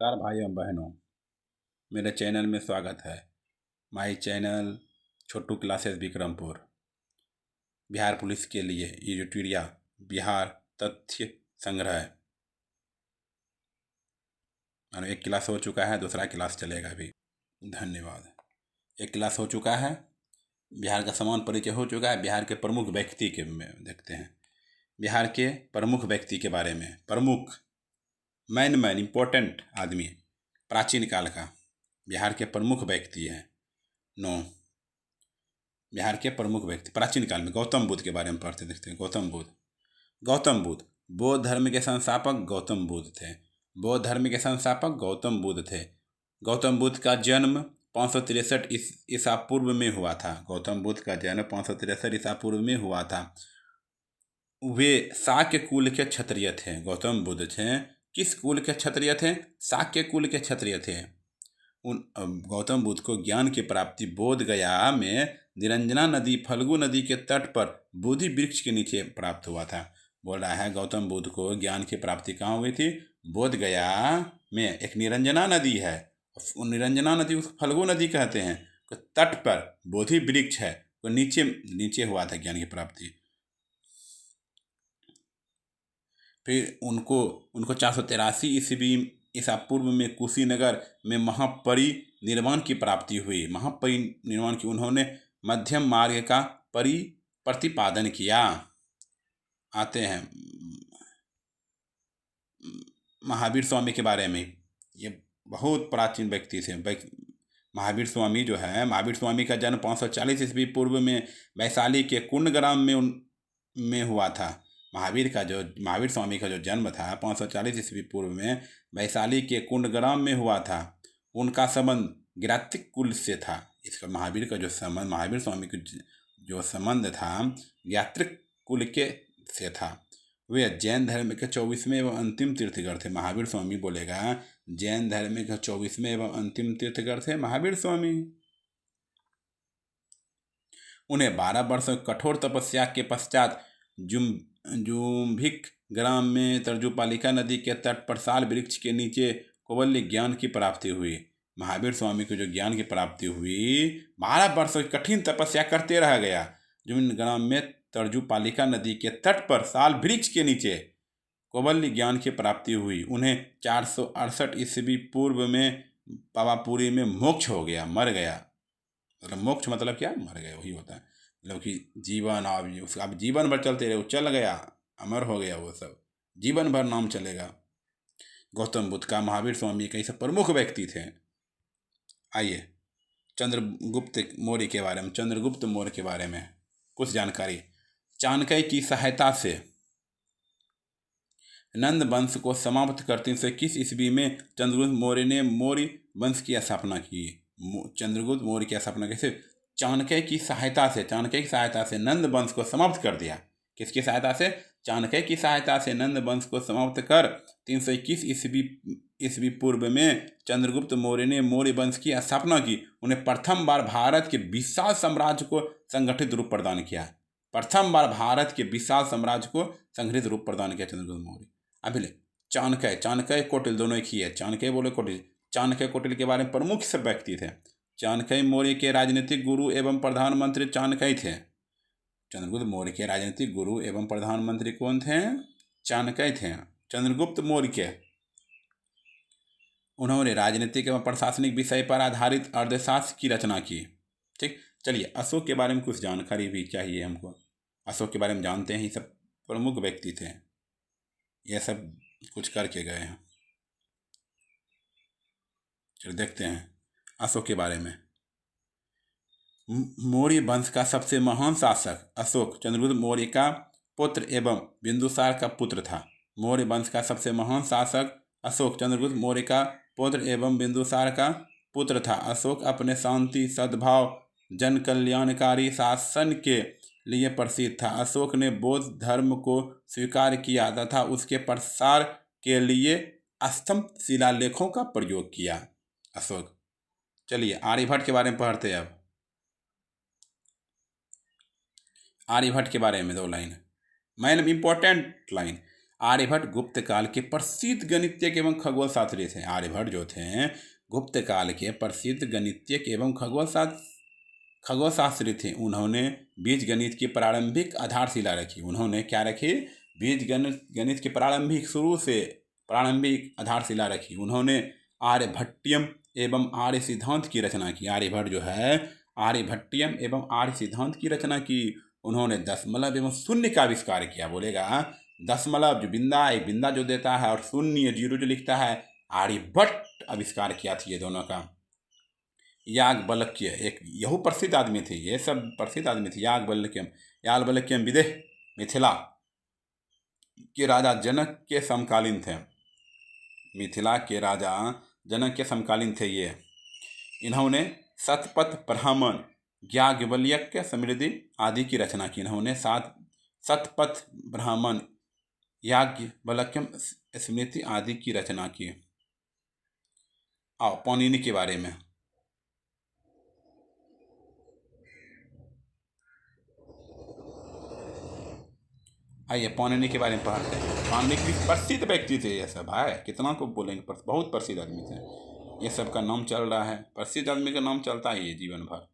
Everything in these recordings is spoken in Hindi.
नमस्कार भाई एवं बहनों, मेरे चैनल में स्वागत है। My channel Chhotu classes Vikrampur. Bihar police के लिए एडिटोरिया बिहार तथ्य संग्रह। और एक क्लास हो चुका है, दूसरा क्लास चलेगा अभी। धन्यवाद। एक क्लास हो चुका है, बिहार का समान परिचय हो चुका है। बिहार के प्रमुख व्यक्ति के में देखते हैं। बिहार के प्रमुख व्यक्ति के बारे में। प्रमुख मैन इम्पोर्टेंट आदमी, प्राचीन काल का बिहार के प्रमुख व्यक्ति हैं। नो, बिहार के प्रमुख व्यक्ति प्राचीन काल में गौतम बुद्ध के बारे में पढ़ते देखते हैं। गौतम बुद्ध बौद्ध धर्म के संस्थापक गौतम बुद्ध थे। बौद्ध धर्म के संस्थापक गौतम बुद्ध थे। गौतम बुद्ध का जन्म 563 ईसा पूर्व में हुआ था। गौतम बुद्ध का जन्म 563 ईसा पूर्व में हुआ था। वे शाक्य कुल के क्षत्रिय थे। गौतम बुद्ध थे किस कुल के क्षत्रिय थे? शाक्य कुल के क्षत्रिय थे। गौतम बुद्ध को ज्ञान की प्राप्ति बोध गया में निरंजना नदी फल्गु नदी के तट पर बोधि वृक्ष के नीचे प्राप्त हुआ था। बोल रहा है गौतम बुद्ध को ज्ञान की प्राप्ति कहाँ हुई थी? बोध गया में एक निरंजना नदी है। निरंजना नदी उसको फल्गु नदी कहते हैं। तो तट पर बोधि वृक्ष है, वो नीचे नीचे हुआ था ज्ञान की प्राप्ति। फिर उनको 483 ईस्वी ईसा पूर्व में कुशीनगर में महापरिनिर्वाण की प्राप्ति हुई। महापरिनिर्वाण की उन्होंने मध्यम मार्ग का प्रतिपादन किया। आते हैं महावीर स्वामी के बारे में। ये बहुत प्राचीन व्यक्ति थे। महावीर स्वामी जो है, महावीर स्वामी का जन्म 540 ईस्वी पूर्व में वैशाली के कुंडग्राम में हुआ था। महावीर स्वामी का जो जन्म था 540 ईस्वी पूर्व में वैशाली के कुंडग्राम में हुआ था। उनका संबंध गिरातिक कुल से था। इसका महावीर का जो संबंध, महावीर स्वामी का जो संबंध था गिरातिक कुल के से था। वे जैन धर्म के 24वें एवं अंतिम तीर्थकर थे। महावीर स्वामी बोलेगा जैन धर्म के 24वें एवं अंतिम तीर्थकर थे महावीर स्वामी। उन्हें 12 वर्ष कठोर तपस्या के पश्चात जुम्भिक ग्राम में तर्जुपालिका नदी के तट पर साल वृक्ष के नीचे कोवल्य ज्ञान की प्राप्ति हुई। महावीर स्वामी को जो ज्ञान की प्राप्ति हुई, 12 वर्ष कठिन तपस्या करते रह गया। जुम्भिक ग्राम में तर्जुपालिका नदी के तट पर साल वृक्ष के नीचे कोवल्य ज्ञान की प्राप्ति हुई। उन्हें 468 ईस्वी पूर्व में पावापुरी में मोक्ष हो गया, मर गया। मतलब मोक्ष मतलब क्या? मर गया, वही होता है। मतलब कि जीवन अब जीवन भर चलते रहे, वो चल गया, अमर हो गया, वो सब जीवन भर नाम चलेगा। गौतम बुद्ध का, महावीर स्वामी कई सब प्रमुख व्यक्ति थे। आइए चंद्रगुप्त मौर्य के बारे में, चंद्रगुप्त मौर्य के बारे में कुछ जानकारी। चाणक्य की सहायता से नंद वंश को समाप्त कर 321 ईस्वी में चंद्रगुप्त मौर्य ने मौर्य वंश की स्थापना की। चंद्रगुप्त मौर्य की स्थापना कैसे? चाणक्य की सहायता से नंद वंश को समाप्त कर दिया। किसकी सहायता से? चाणक्य की सहायता से नंद वंश को समाप्त कर 321 ईस्वी पूर्व में चंद्रगुप्त मौर्य ने मौर्य वंश की स्थापना की। उन्हें प्रथम बार भारत के विशाल साम्राज्य को संगठित रूप प्रदान किया। प्रथम बार भारत के विशाल साम्राज्य को संगठित रूप प्रदान किया चंद्रगुप्त मौर्य। अभी ले चाणक्य कौटिल्य दोनों एक ही है। चाणक्य बोले कौटिल्य। चाणक्य कौटिल्य के बारे में प्रमुख सब व्यक्ति थे। चाणक्य मौर्य के राजनीतिक गुरु एवं प्रधानमंत्री चाणक्य थे। चंद्रगुप्त मौर्य के राजनीतिक गुरु एवं प्रधानमंत्री कौन थे? चाणक्य थे। चंद्रगुप्त मौर्य के उन्होंने राजनीतिक एवं प्रशासनिक विषय पर आधारित अर्थशास्त्र की रचना की। ठीक, चलिए अशोक के बारे में कुछ जानकारी भी चाहिए हमको। अशोक के बारे में जानते हैं, ये सब प्रमुख व्यक्ति थे, ये सब कुछ करके गए हैं। चलो देखते हैं अशोक के बारे में। मौर्य वंश का सबसे महान शासक अशोक चंद्रगुप्त मौर्य का पुत्र एवं बिंदुसार का पुत्र था। मौर्य वंश का सबसे महान शासक अशोक चंद्रगुप्त मौर्य का पुत्र एवं बिंदुसार का पुत्र था। अशोक अपने शांति, सद्भाव, जन कल्याणकारी शासन के लिए प्रसिद्ध था। अशोक ने बौद्ध धर्म को स्वीकार किया तथा उसके प्रसार के लिए स्तंभ शिलालेखों का प्रयोग किया। अशोक। चलिए आर्यभट्ट के बारे में पढ़ते हैं। अब आर्यभट्ट के बारे में 2 line, main important line. Aryabhata Gupta काल के प्रसिद्ध गणितज्ञ एवं खगोल शास्त्री थे। आर्यभट्ट जो थे गुप्त काल के प्रसिद्ध गणितज्ञ एवं खगोल शास्त्री थे। उन्होंने बीज गणित की प्रारंभिक आधारशिला रखी। उन्होंने क्या रखी? बीज गणित की प्रारंभिक आधारशिला रखी। उन्होंने आर्यभट्टियम एवं आर्य सिद्धांत की रचना की। आर्यभट्ट जो है आर्यभट्टियम एवं आर्य सिद्धांत की रचना की। उन्होंने दशमलव एवं शून्य का आविष्कार किया। बोलेगा दशमलव जो बिंदा, एक बिंदा जो देता है, और शून्य जीरो जो लिखता है, आर्यभट्ट आविष्कार किया था ये दोनों का। याज्ञवल्क्य एक यहू प्रसिद्ध आदमी थे, ये सब प्रसिद्ध आदमी थे। याज्ञवल्क्य विदेह मिथिला के राजा जनक के समकालीन थे। मिथिला के राजा जनक के समकालीन थे ये। इन्होंने शतपथ ब्राह्मण, याज्ञवल्क्य समृद्धि आदि की रचना की। इन्होंने शतपथ ब्राह्मण, याज्ञवल्क्य स्मृति आदि की रचना की। आओ पाणिनि के बारे में। आइए पाणिनि के बारे में पढ़ते हैं। पाणिनि भी प्रसिद्ध व्यक्ति थे ये सब है, कितना को बोलेंगे, बहुत प्रसिद्ध आदमी थे। ये सब का नाम चल रहा है, प्रसिद्ध आदमी का नाम चलता है ये जीवन भर।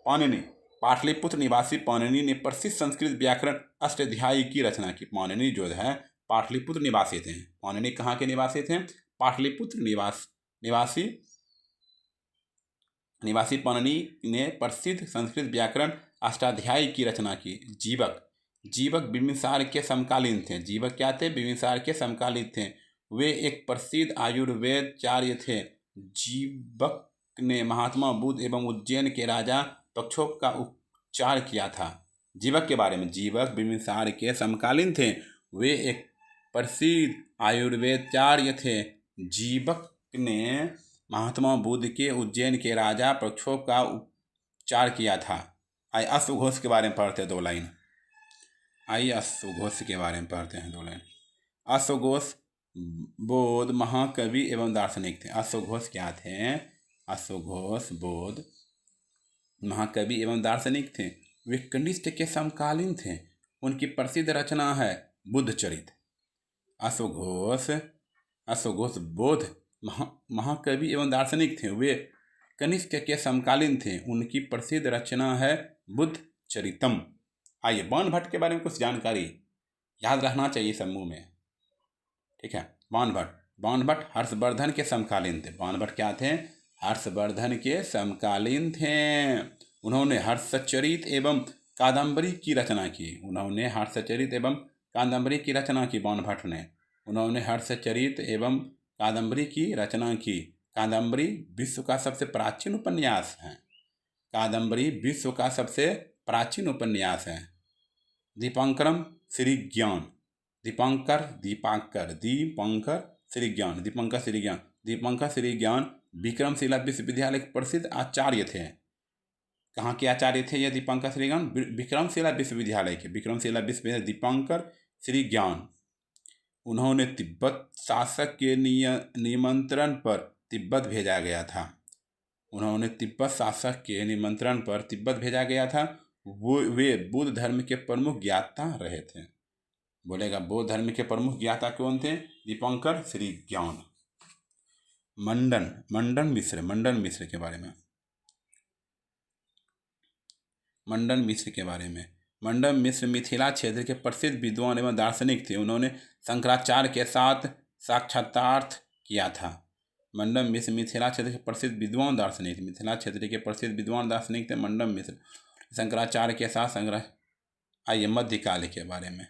पाणिनि पाटलिपुत्र निवासी पाणिनि ने प्रसिद्ध संस्कृत व्याकरण अष्टाध्यायी की रचना की। पाणिनि जो है पाटलिपुत्र निवासी थे। पाणिनि कहाँ के निवासी थे? पाटलिपुत्र निवासी पाणिनि ने प्रसिद्ध संस्कृत व्याकरण अष्टाध्यायी की रचना की। जीवक बिंबिसार के समकालीन थे। जीवक क्या थे? बिंबिसार के समकालीन थे। वे एक प्रसिद्ध आयुर्वेदाचार्य थे। जीवक ने महात्मा बुद्ध एवं उज्जैन के राजा प्रक्षोभ का उपचार किया था। जीवक के बारे में, जीवक बिंबिसार के समकालीन थे। वे एक प्रसिद्ध आयुर्वेदाचार्य थे। जीवक ने महात्मा बुद्ध के उज्जैन के राजा प्रक्षोभ का उपचार किया था। आइए अश्वघोष के बारे में पढ़ते हैं 2 लाइन। आइए अश्वघोष के बारे में पढ़ते हैं 2 लाइन। अश्वघोष बौद्ध महाकवि एवं दार्शनिक थे। अश्वघोष क्या थे? अश्वघोष बौद्ध महाकवि एवं दार्शनिक थे। वे कनिष्ठ के समकालीन थे। उनकी प्रसिद्ध रचना है बुद्ध चरित। अश्वघोष बौद्ध महाकवि एवं दार्शनिक थे। वे कनिष्ठ के समकालीन थे। उनकी प्रसिद्ध रचना है बुद्ध चरितम। आइए बाणभट्ट के बारे में कुछ जानकारी याद रखना चाहिए समूह में, ठीक है। बाणभट्ट हर्षवर्धन के समकालीन थे। बाणभट्ट क्या थे? हर्षवर्धन के समकालीन थे। उन्होंने हर्षचरित एवं कादम्बरी की रचना की। बाणभट्ट ने उन्होंने हर्षचरित एवं कादम्बरी की रचना की। कादम्बरी विश्व का सबसे प्राचीन उपन्यास है। दीपांकर श्री ज्ञान विक्रमशिला विश्वविद्यालय के प्रसिद्ध आचार्य थे। कहाँ के आचार्य थे ये दीपांकर श्री ज्ञान? विक्रमशिला विश्वविद्यालय के। दीपांकर श्री ज्ञान। उन्होंने तिब्बत शासक के निमंत्रण पर तिब्बत भेजा गया था। वे बुद्ध धर्म के प्रमुख ज्ञाता रहे थे। बोलेगा बौद्ध धर्म के प्रमुख ज्ञाता कौन थे? दीपांकर श्री ज्ञान। मंडन मिश्र के बारे में। मंडन मिश्र मिथिला क्षेत्र के प्रसिद्ध विद्वान एवं दार्शनिक थे। उन्होंने शंकराचार्य के साथ साक्षात्कार किया था। मंडन मिश्र मिथिला क्षेत्र के प्रसिद्ध विद्वान दार्शनिक थे। मंडन मिश्र शंकराचार्य के साथ आइए मध्यकाल के बारे में।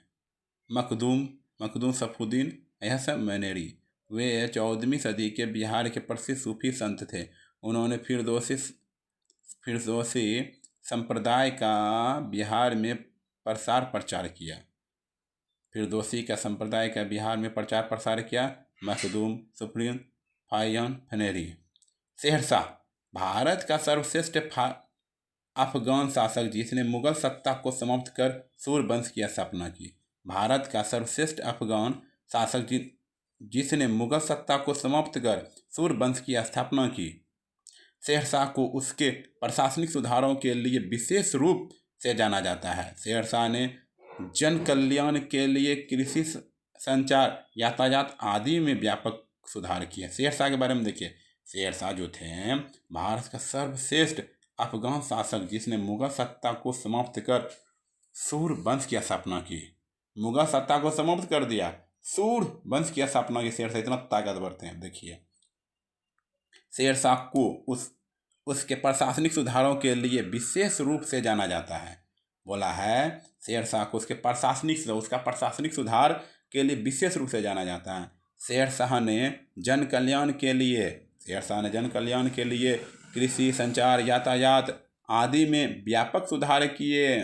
मखदूम सफुद्दीन यह सब मैनेरी। वे 14वीं सदी के बिहार के प्रसिद्ध सूफी संत थे। उन्होंने फिरदौसी संप्रदाय का बिहार में प्रचार किया। मखदूम सुप्रीम फायन फनेरी। शेरशाह भारत का सर्वश्रेष्ठ अफगान शासक जिसने मुगल सत्ता को समाप्त कर सूरवंश की स्थापना की। भारत का सर्वश्रेष्ठ अफगान शासक जिसने मुगल सत्ता को समाप्त कर सूरवंश की स्थापना की। शेरशाह को उसके प्रशासनिक सुधारों के लिए विशेष रूप से जाना जाता है। शेरशाह ने जन कल्याण के लिए कृषि संचार, यातायात आदि में व्यापक सुधार किए। शेरशाह के बारे में देखिए, शेरशाह जो थे भारत का सर्वश्रेष्ठ अफगान शासक, जिसने मुगल सत्ता को समाप्त कर सूर वंश की स्थापना की। मुगल सत्ता को समाप्त कर दिया, सूर वंश की स्थापना की। शेरशाह इतना ताकतवर थे। देखिए, शेरशाह को उसके प्रशासनिक सुधारों के लिए विशेष रूप से जाना जाता है। बोला है शेरशाह को उसका प्रशासनिक सुधार के लिए विशेष रूप से जाना जाता है। शेरशाह ने जन कल्याण के लिए कृषि, संचार, यातायात आदि में व्यापक सुधार किए।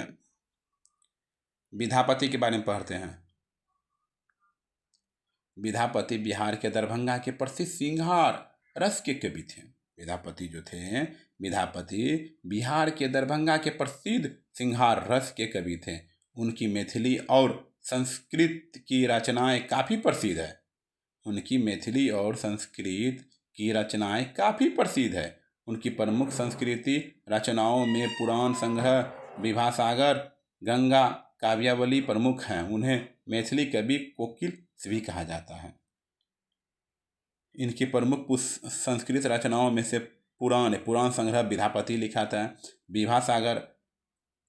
विद्यापति के बारे में पढ़ते हैं। विद्यापति बिहार के दरभंगा के प्रसिद्ध सिंगार रस के कवि थे। विद्यापति बिहार के दरभंगा के प्रसिद्ध सिंगार रस के कवि थे। उनकी मैथिली और संस्कृत की रचनाएं काफ़ी प्रसिद्ध है। उनकी प्रमुख संस्कृति रचनाओं में पुराण संग्रह, विभा सागर, गंगा काव्यावली प्रमुख हैं। उन्हें मैथिली कवि कोकिल भी कहा जाता है। इनकी प्रमुख संस्कृत रचनाओं में से पुराण संग्रह विद्यापति लिखा था, विभा सागर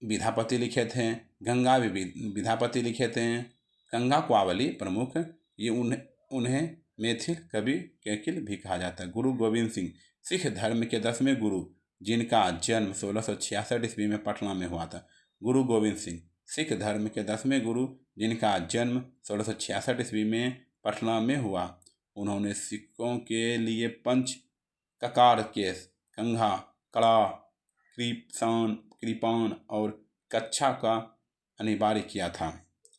विद्यापति लिखे थे, गंगा भी विद्यापति लिखे थे, गंगा काव्यावली प्रमुख, ये उन्हें मैथिल कवि कोकिल भी कहा जाता है। गुरु गोविंद सिंह सिख धर्म के 10वें गुरु, जिनका जन्म 1666 ईस्वी में पटना में हुआ था। गुरु गोविंद सिंह सिख धर्म के 10वें गुरु, जिनका जन्म 1666 ईस्वी में पटना में हुआ। उन्होंने सिखों के लिए पंच ककार केस, कंघा, कड़ा, कृपाण और कच्छा का अनिवार्य किया था।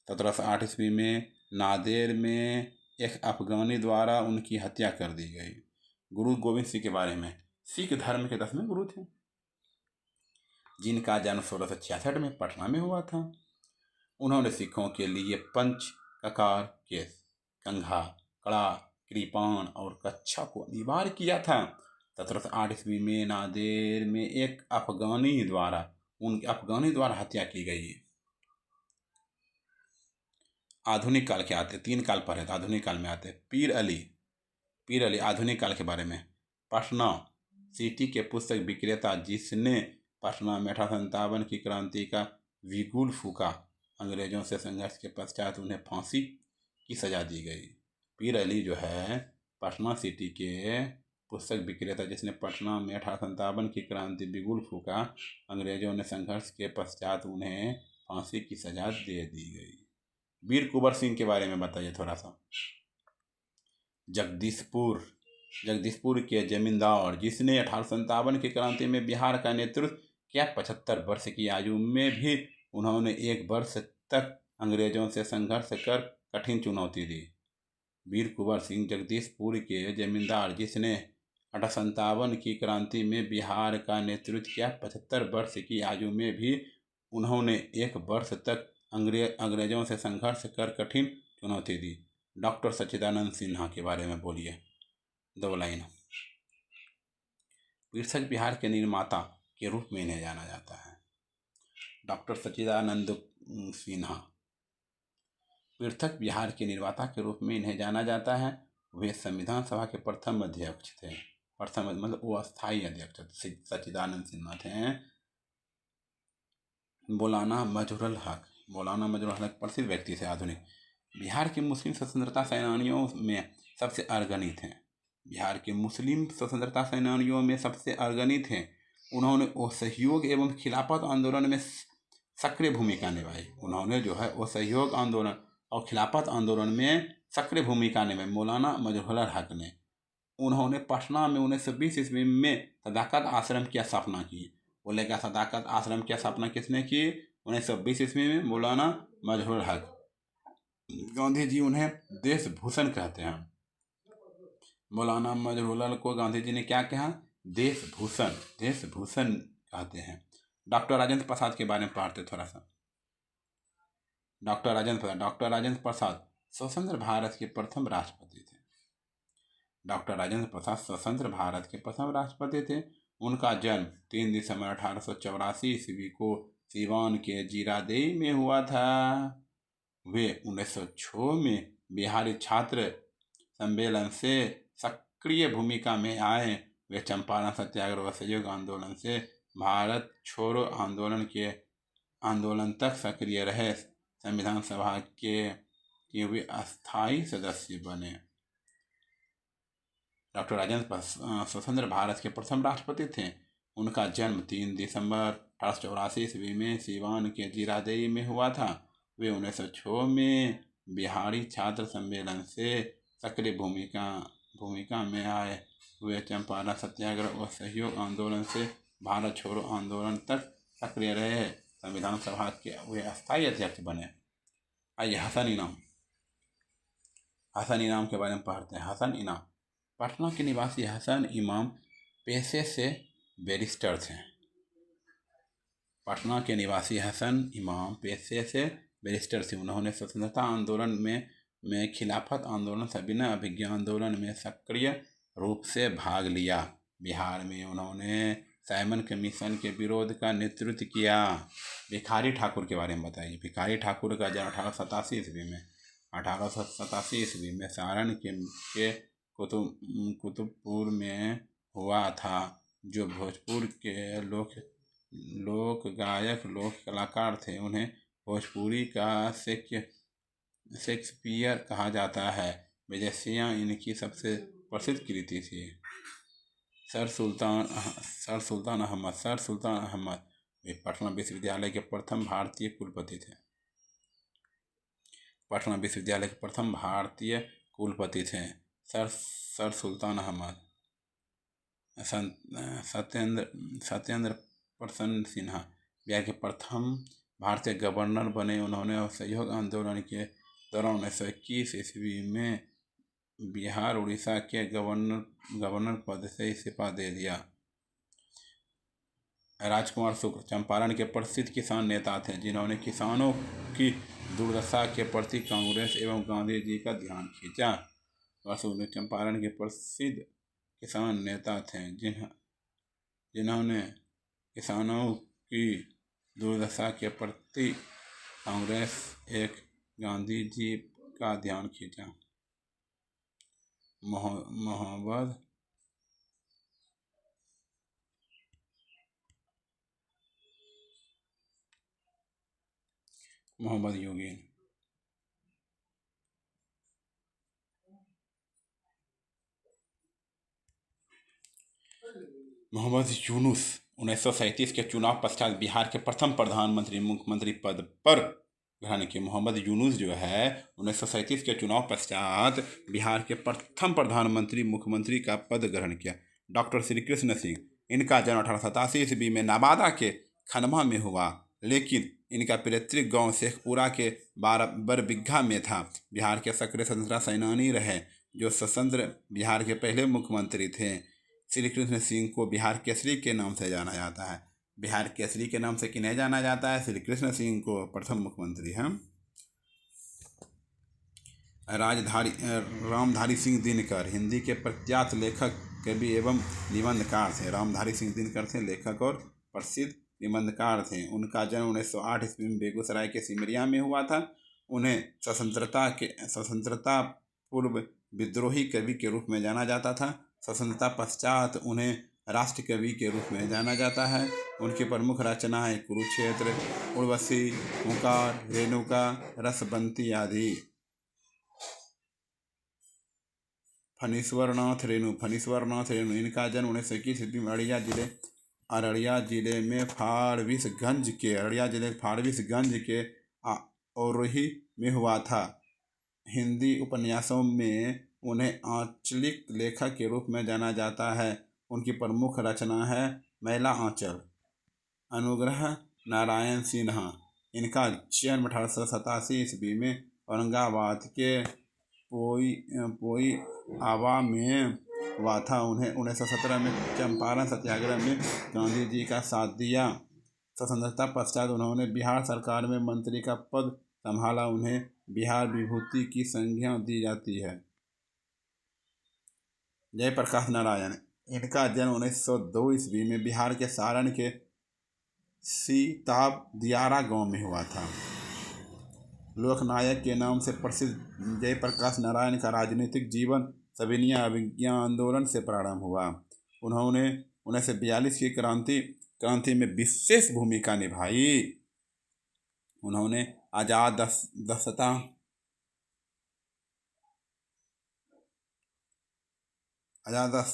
1708 ईस्वी में नांदेड़ में एक अफगानी द्वारा उनकी हत्या कर दी गई। गुरु गोविंद सिंह के बारे में, सिख धर्म के 10वें गुरु थे, जिनका जन्म 1666 में पटना में हुआ था। उन्होंने सिखों के लिए पंच ककार केस, कंघा, कड़ा, कृपाण और कच्छा को अनिवार्य किया था। 1708 ईस्वी में नांदेड़ में एक अफगानी द्वारा हत्या की गई। आधुनिक काल के आते, 3 काल पढ़े तो आधुनिक काल में आते। पीर अली आधुनिक काल के बारे में, पटना सिटी के पुस्तक विक्रेता, जिसने पटना में 1857 की क्रांति का बिगुल फूका। अंग्रेजों से संघर्ष के पश्चात उन्हें फांसी की सजा दी गई। पीर अली जो है पटना सिटी के पुस्तक विक्रेता, जिसने पटना में 1857 की क्रांति बिगुल फूका। अंग्रेजों ने संघर्ष के पश्चात उन्हें फांसी की सजा दे दी गई। वीर कुंवर सिंह के बारे में बताइए थोड़ा सा। जगदीशपुर के जमींदार, जिसने 1857 की क्रांति में बिहार का नेतृत्व किया। 75 वर्ष की आयु में भी उन्होंने 1 वर्ष तक अंग्रेजों से संघर्ष कर कठिन चुनौती दी। वीर कुंवर सिंह जगदीशपुर के जमींदार, जिसने 1857 की क्रांति में बिहार का नेतृत्व किया। 75 वर्ष की आयु में भी उन्होंने 1 वर्ष तक अंग्रेजों से संघर्ष कर कठिन चुनौती दी। डॉक्टर सच्चिदानंद सिन्हा के बारे में बोलिए 2 लाइन। पृथक बिहार के निर्माता के रूप में इन्हें जाना जाता है। डॉक्टर सच्चिदानंद सिन्हा पृथक बिहार के निर्माता के रूप में इन्हें जाना जाता है। वे संविधान सभा के प्रथम अध्यक्ष थे। मतलब वो अस्थायी अध्यक्ष सच्चिदानंद सिन्हा थे। मौलाना मजहरूल हक प्रसिद्ध व्यक्ति थे आधुनिक। बिहार के मुस्लिम स्वतंत्रता सेनानियों में सबसे अग्रणी थे। उन्होंने असहयोग एवं खिलाफत आंदोलन में सक्रिय भूमिका निभाई। मौलाना मजहरूल हक ने उन्होंने पटना में 1920 ईस्वी में सदाकत आश्रम की स्थापना की। बोलेगा सदाकत आश्रम की स्थापना किसने की? 1920 ईस्वी में मौलाना मजहरूल हक। गांधी जी उन्हें देशभूषण कहते हैं। मौलाना मजहरूल हक को गांधी जी ने क्या कहा? देशभूषण कहते हैं। डॉक्टर राजेंद्र प्रसाद के बारे में पढ़ते थोड़ा सा। डॉक्टर राजेंद्र प्रसाद स्वतंत्र भारत के प्रथम राष्ट्रपति थे। उनका जन्म 3 दिसंबर 1884 ईस्वी को सीवान के जीरादेई में हुआ था। वे 1906 में बिहारी छात्र सम्मेलन से सक्रिय भूमिका में आए। वे चंपारण सत्याग्रह व सहयोग आंदोलन से भारत छोड़ो आंदोलन तक सक्रिय रहे। संविधान सभा के वे अस्थायी सदस्य बने। डॉक्टर राजेंद्र स्वतंत्र भारत के प्रथम राष्ट्रपति थे। उनका जन्म 3 दिसंबर 1884 ईस्वी में सीवान के जीरादेई में हुआ था। वे 1906 में बिहारी छात्र सम्मेलन से सक्रिय भूमिका में आए। वे चंपारण सत्याग्रह और सहयोग आंदोलन से भारत छोड़ो आंदोलन तक सक्रिय रहे। संविधान सभा के वे अस्थायी अध्यक्ष बने। आइए हसन इनाम के बारे में पढ़ते हैं। हसन इनाम पटना के निवासी हसन इमाम पेशे से बैरिस्टर थे। पटना के निवासी हसन इमाम पेशे से बैरिस्टर थे। उन्होंने स्वतंत्रता आंदोलन में खिलाफत आंदोलन सविनय अभिज्ञा आंदोलन में सक्रिय रूप से भाग लिया। बिहार में उन्होंने साइमन कमीशन के विरोध का नेतृत्व किया। भिखारी ठाकुर के बारे में बताइए। भिखारी ठाकुर का जन्म 1887 ईस्वी में सारण के कुतुबपुर में हुआ था, जो भोजपुर के लोक गायक लोक कलाकार थे। उन्हें भोजपुरी का शेक्सपियर कहा जाता है। विदेशियाँ इनकी सबसे प्रसिद्ध कृति थी। सर सुल्तान अहमद वे पटना विश्वविद्यालय के प्रथम भारतीय कुलपति थे। पटना विश्वविद्यालय के प्रथम भारतीय कुलपति थे सर सुल्तान अहमद। सत्येंद्र प्रसन्न सिन्हा बिहार के प्रथम भारतीय गवर्नर बने। उन्होंने असहयोग आंदोलन के दौरान 1921 ईस्वी में बिहार उड़ीसा के गवर्नर पद से इस्तीफा दे दिया। राजकुमार शुक्ल चंपारण के प्रसिद्ध किसान नेता थे, जिन्होंने किसानों की दुर्दशा के प्रति कांग्रेस एवं गांधी जी का ध्यान खींचा। चंपारण के प्रसिद्ध किसान नेता थे, जिन्होंने किसानों की दुर्दशा के प्रति कांग्रेस एक गांधी जी का ध्यान खींचा। मोहम्मद यूनुस मोहम्मद यूनुस 1937 के चुनाव पश्चात बिहार के प्रथम प्रधानमंत्री मुख्यमंत्री पद पर ग्रहण किए। मोहम्मद यूनुस जो है 1937 के चुनाव पश्चात बिहार के प्रथम प्रधानमंत्री मुख्यमंत्री का पद ग्रहण किया। डॉक्टर श्री कृष्ण सिंह इनका जन्म 1887 ईस्वी में नवादा के खनवा में हुआ, लेकिन इनका पैतृक गांव शेखपुरा के बरबीघा में था। बिहार के सक्रिय स्वतंत्रता सेनानी रहे, जो स्वतंत्र बिहार के पहले मुख्यमंत्री थे। श्री कृष्ण सिंह को बिहार केसरी के नाम से जाना जाता है। बिहार केसरी के नाम से किन्हें जाना जाता है? श्री कृष्ण सिंह को प्रथम मुख्यमंत्री हैं। रामधारी सिंह दिनकर हिंदी के प्रख्यात लेखक, कवि एवं निबंधकार थे। रामधारी सिंह दिनकर थे लेखक और प्रसिद्ध निबंधकार थे। उनका जन्म 1908 ईस्वी में बेगूसराय के सिमरिया में हुआ था। उन्हें स्वतंत्रता पूर्व विद्रोही कवि के रूप में जाना जाता था। स्वतंत्रता पश्चात उन्हें राष्ट्र कवि के रूप में जाना जाता है। उनकी प्रमुख रचनाएं कुरुक्षेत्र, उर्वशी, हुंकार, रेणुका, रसबंती आदि। फणीश्वरनाथ रेणु इनका जन्म 1921 ईस्वी में अररिया जिले में फारबिसगंज के औरोही में हुआ था। हिंदी उपन्यासों में उन्हें आंचलिक लेखक के रूप में जाना जाता है। उनकी प्रमुख रचना है मैला आंचल। अनुग्रह नारायण सिन्हा इनका जन्म 1887 ईस्वी में औरंगाबाद के पोई आवा में हुआ था। उन्हें 1917 में चंपारण सत्याग्रह में गांधी जी का साथ दिया। स्वतंत्रता पश्चात उन्होंने बिहार सरकार में मंत्री का पद संभाला। उन्हें बिहार विभूति की संज्ञा दी जाती है। जयप्रकाश नारायण इनका जन्म 1902 ईस्वी में बिहार के सारण के सीताब दियारा गांव में हुआ था। लोकनायक के नाम से प्रसिद्ध जयप्रकाश नारायण का राजनीतिक जीवन सविनय अवज्ञा आंदोलन से प्रारंभ हुआ। उन्होंने 1942 की क्रांति में विशेष भूमिका निभाई। उन्होंने अजातशत्रु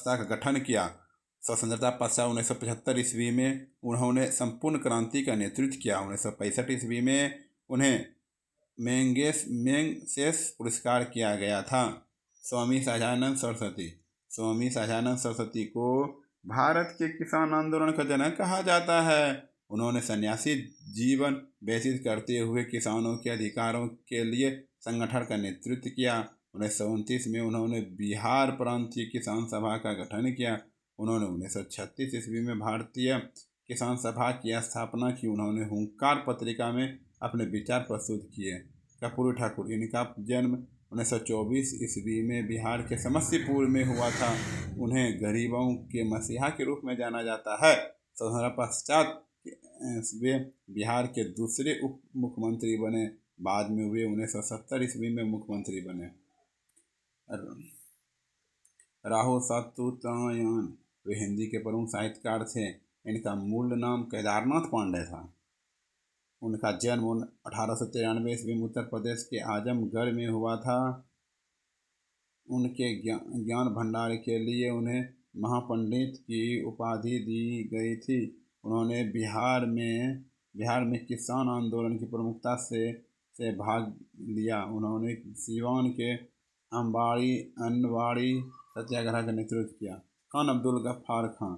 का गठन किया। स्वतंत्रता पश्चात 1975 ईस्वी में उन्होंने संपूर्ण क्रांति का नेतृत्व किया। 1965 ईस्वी में उन्हें मैग्सेसे पुरस्कार किया गया था। स्वामी सहजानंद सरस्वती को भारत के किसान आंदोलन का जनक कहा जाता है। उन्होंने सन्यासी जीवन व्यतीत करते हुए किसानों के अधिकारों के लिए संगठन का नेतृत्व किया। 1929 में उन्होंने बिहार प्रांतीय किसान सभा का गठन किया। उन्होंने 1936 ईस्वी में भारतीय किसान सभा की स्थापना की। उन्होंने हुंकार पत्रिका में अपने विचार प्रस्तुत किए। कर्पूरी ठाकुर, इनका जन्म 1924 ईस्वी में बिहार के समस्तीपुर में हुआ था। उन्हें गरीबों के मसीहा के रूप में जाना जाता है। स्वतंत्रता पश्चात वे बिहार के दूसरे उप मुख्यमंत्री बने। बाद में वे 1970 ईस्वी में मुख्यमंत्री बने। राहो सातुतायन, वे हिंदी के प्रमुख साहित्यकार थे। इनका मूल नाम केदारनाथ पांडे था। उनका जन्म 1893 ईस्वी में उत्तर प्रदेश के आजमगढ़ में हुआ था। उनके ज्ञान भंडार के लिए उन्हें महापंडित की उपाधि दी गई थी। उन्होंने बिहार में किसान आंदोलन की प्रमुखता से भाग लिया। उन्होंने सीवान के अनवाड़ी सत्याग्रह का नेतृत्व किया। खान अब्दुल गफ्फार खान,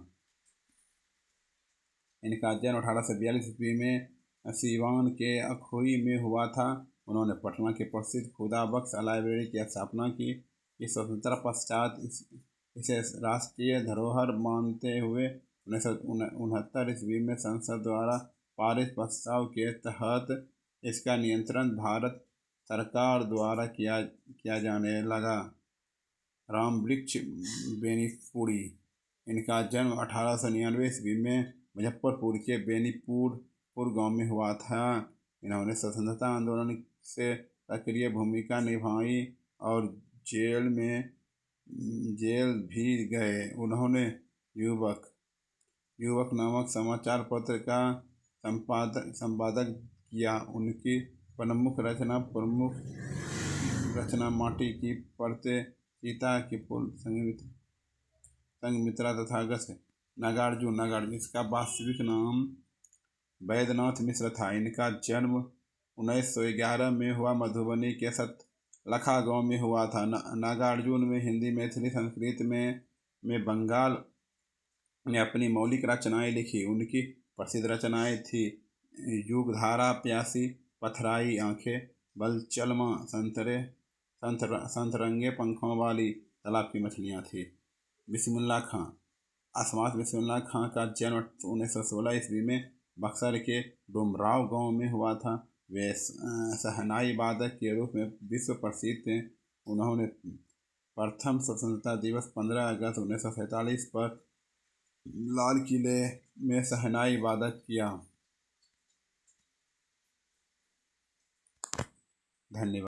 इनका जन्म 1842 ईस्वी में सीवान के अखोई में हुआ था। उन्होंने पटना के प्रसिद्ध खुदा बख्श लाइब्रेरी की स्थापना की। इस स्वतंत्रता पश्चात इसे राष्ट्रीय धरोहर मानते हुए 1969 ईस्वी में संसद द्वारा पारित प्रस्ताव के तहत इसका नियंत्रण भारत सरकार द्वारा किया जाने लगा। रामवृक्ष बेनीपुरी, इनका जन्म 1899 ईस्वी में मुजफ्फरपुर के बेनीपुर गांव में हुआ था। इन्होंने स्वतंत्रता आंदोलन से सक्रिय भूमिका निभाई और जेल भी गए। उन्होंने युवक नामक समाचार पत्र का संपादक किया। उनकी प्रमुख रचना माटी की परतें, सीता के पुल, संघमित्रा तथा अगस्त। नागार्जुन, इसका वास्तविक नाम वैद्यनाथ मिश्र था। इनका जन्म 1911 में हुआ। मधुबनी के सतलखा गांव में हुआ था। नागार्जुन में हिंदी, मैथिली, संस्कृत में बंगाल ने अपनी मौलिक रचनाएं लिखी। उनकी प्रसिद्ध रचनाएं थी युगधारा, प्यासी, पथराई आंखें, बलचलमा, संतरंगे पंखों वाली, तालाब की मछलियां थी। बिस्मिल्लाह खां, अस्मात बिस्मिल्लाह खां का जन्म 1916 ईस्वी में बक्सर के डुमराव गांव में हुआ था। वे शहनाई वादक के रूप में विश्व प्रसिद्ध थे। उन्होंने प्रथम स्वतंत्रता दिवस 15 अगस्त 1947 पर लाल किले में शहनाई वादक किया। धन्यवाद।